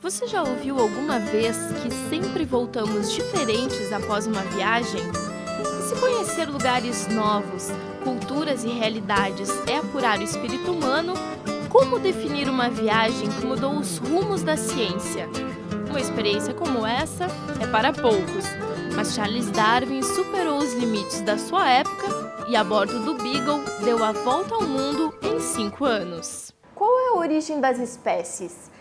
Você já ouviu alguma vez que sempre voltamos diferentes após uma viagem? E se conhecer lugares novos, culturas e realidades é apurar o espírito humano, como definir uma viagem que mudou os rumos da ciência? Uma experiência como essa é para poucos, mas Charles Darwin superou os limites da sua época e, a bordo do Beagle, deu a volta ao mundo em 5 anos. Qual é a origem das espécies?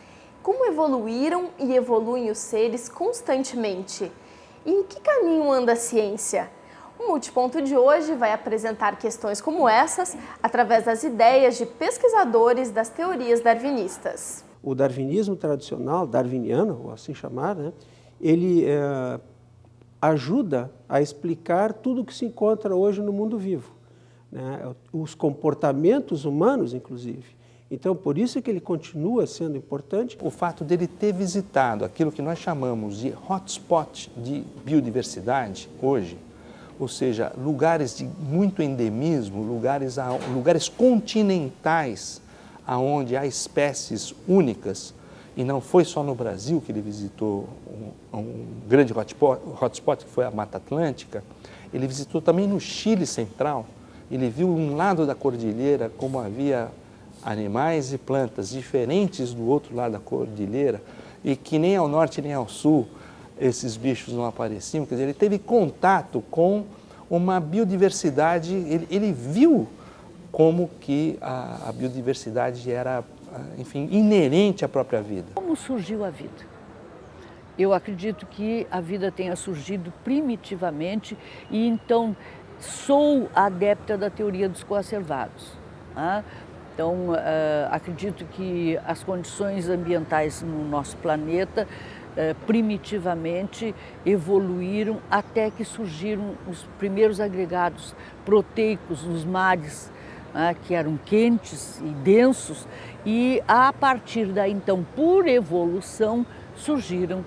Como evoluíram e evoluem os seres constantemente? E em que caminho anda a ciência? O Multiponto de hoje vai apresentar questões como essas através das ideias de pesquisadores das teorias darwinistas. O darwinismo tradicional, darwiniano, ou assim chamar, ele ajuda a explicar tudo o que se encontra hoje no mundo vivo, os comportamentos humanos, inclusive. Então, por isso que ele continua sendo importante. O fato dele ter visitado aquilo que nós chamamos de hotspot de biodiversidade hoje, ou seja, lugares de muito endemismo, lugares continentais, onde há espécies únicas, e não foi só no Brasil que ele visitou um grande hotspot, que foi a Mata Atlântica, ele visitou também no Chile Central. Ele viu um lado da cordilheira como havia animais e plantas diferentes do outro lado da cordilheira e que nem ao norte nem ao sul esses bichos não apareciam. Quer dizer, ele teve contato com uma biodiversidade, ele viu como que a biodiversidade era, enfim, inerente à própria vida. Como surgiu a vida? Eu acredito que a vida tenha surgido primitivamente e então sou adepta da teoria dos coacervados. Então, acredito que as condições ambientais no nosso planeta primitivamente evoluíram até que surgiram os primeiros agregados proteicos nos mares, que eram quentes e densos, e a partir daí, então, por evolução, surgiram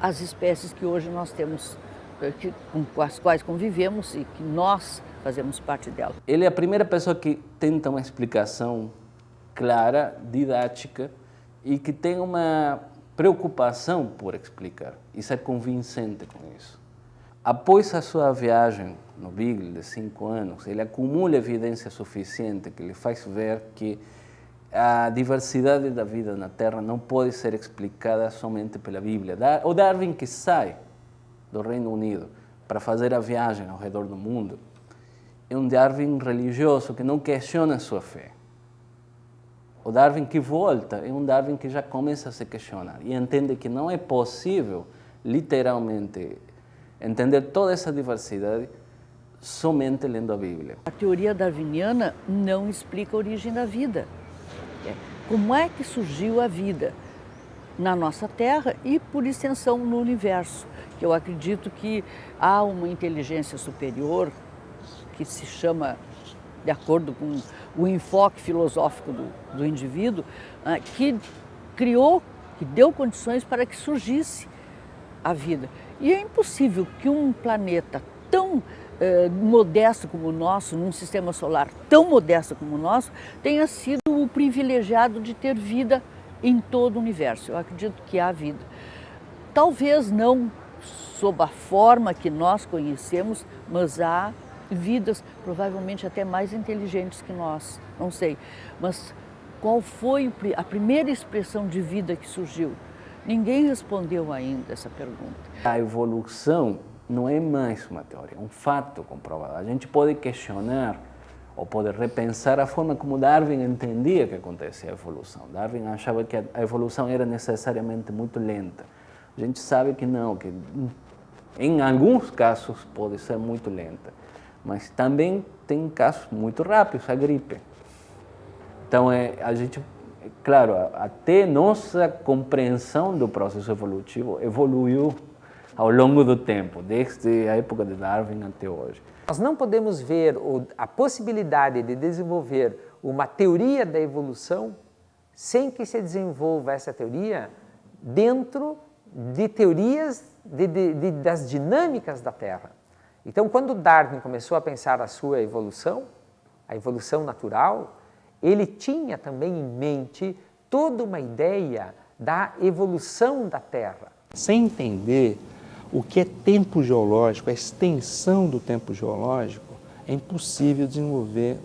as espécies que hoje nós temos, com as quais convivemos e que nós fazemos parte dela. Ele é a primeira pessoa que tenta uma explicação clara, didática e que tem uma preocupação por explicar e ser convincente com isso. Após a sua viagem no Beagle de 5 anos, ele acumula evidência suficiente que lhe faz ver que a diversidade da vida na Terra não pode ser explicada somente pela Bíblia. O Darwin, que sai do Reino Unido para fazer a viagem ao redor do mundo, é um Darwin religioso que não questiona a sua fé. O Darwin que volta é um Darwin que já começa a se questionar e entende que não é possível, literalmente, entender toda essa diversidade somente lendo a Bíblia. A teoria darwiniana não explica a origem da vida. Como é que surgiu a vida na nossa Terra e, por extensão, no universo? Que eu acredito que há uma inteligência superior que se chama, de acordo com o enfoque filosófico do indivíduo, que criou, que deu condições para que surgisse a vida. E é impossível que um planeta tão modesto como o nosso, num sistema solar tão modesto como o nosso, tenha sido o privilegiado de ter vida em todo o universo. Eu acredito que há vida. Talvez não sob a forma que nós conhecemos, mas há vidas provavelmente até mais inteligentes que nós, não sei. Mas qual foi a primeira expressão de vida que surgiu? Ninguém respondeu ainda essa pergunta. A evolução não é mais uma teoria, é um fato comprovado. A gente pode questionar ou pode repensar a forma como Darwin entendia que acontecia a evolução. Darwin achava que a evolução era necessariamente muito lenta. A gente sabe que não, que em alguns casos pode ser muito lenta. Mas também tem casos muito rápidos, a gripe. Então, a gente, claro, até nossa compreensão do processo evolutivo evoluiu ao longo do tempo, desde a época de Darwin até hoje. Nós não podemos ver a possibilidade de desenvolver uma teoria da evolução sem que se desenvolva essa teoria dentro de teorias das dinâmicas da Terra. Então, quando Darwin começou a pensar a sua evolução, a evolução natural, ele tinha também em mente toda uma ideia da evolução da Terra. Sem entender o que é tempo geológico, a extensão do tempo geológico, é impossível desenvolver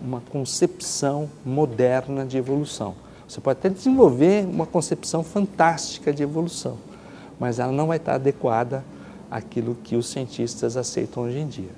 uma concepção moderna de evolução. Você pode até desenvolver uma concepção fantástica de evolução, mas ela não vai estar adequada àquilo que os cientistas aceitam hoje em dia.